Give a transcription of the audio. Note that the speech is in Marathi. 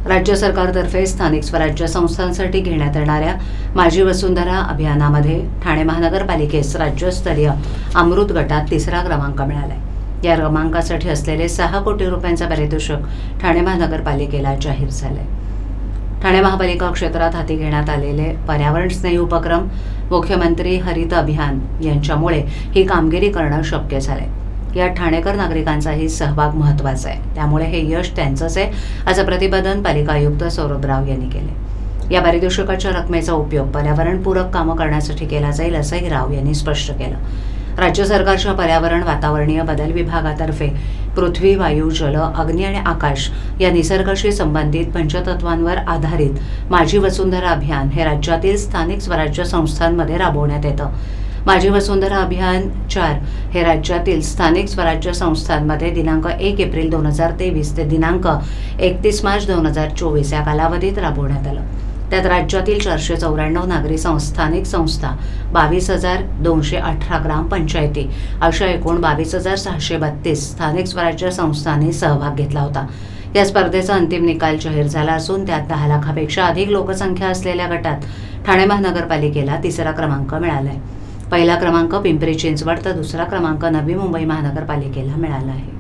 राज्य सरकारतर्फे स्थानिक स्वराज्य संस्थांसाठी घेण्यात येणाऱ्या माझी वसुंधरा अभियानामध्ये ठाणे महानगरपालिकेस राज्यस्तरीय अमृत गटात 3रा क्रमांक मिळालाय। या क्रमांकासाठी असलेले 6 कोटी रुपयांचे पारितोषिक ठाणे महानगरपालिकेला जाहीर झाले। ठाणे महापालिका क्षेत्रात हाती घेण्यात आलेले पर्यावरण स्नेही उपक्रम, मुख्यमंत्री हरित अभियान यांच्यामुळे ही कामगिरी करणं शक्य झाले। या ठाणेकर नागरिकांचाही सहभाग महत्त्वाचा आहे, त्यामुळे हे यश त्यांचंच आहे असं प्रतिपादन पालिका आयुक्त सौरभ राव यांनी केले। या पारितोषिकाच्या रकमेचा उपयोग पर्यावरणपूरक कामं करण्यासाठी केला जाईल असंही राव यांनी स्पष्ट केलं। राज्य सरकारच्या पर्यावरण वातावरणीय बदल विभागातर्फे पृथ्वी, वायू, जल, अग्नी आणि आकाश या निसर्गाशी संबंधित पंचतत्वांवर आधारित माझी वसुंधरा अभियान हे राज्यातील स्थानिक स्वराज्य संस्थांमध्ये राबवण्यात येतं। माझी वसुंधरा अभियान 4 हे राज्यातील स्थानिक स्वराज्य संस्थांमध्ये दिनांक 1 एप्रिल 2023 ते दिनांक 31 मार्च 2024 या कालावधीत राबवण्यात आलं। त्यात राज्यातील 494 नागरी स्थानिक संस्था, 22,218 ग्रामपंचायती अशा एकूण 22,632 स्थानिक स्वराज्य संस्थांनी सहभाग घेतला होता। या स्पर्धेचा अंतिम निकाल जाहीर झाला असून त्यात 10 लाखापेक्षा अधिक लोकसंख्या असलेल्या गटात ठाणे महानगरपालिकेला 3रा क्रमांक मिळालाय। पहिला क्रमांक पिंपरी चिंचवड तर 2रा क्रमांक नवी मुंबई महानगरपालिकेला मिळाला आहे।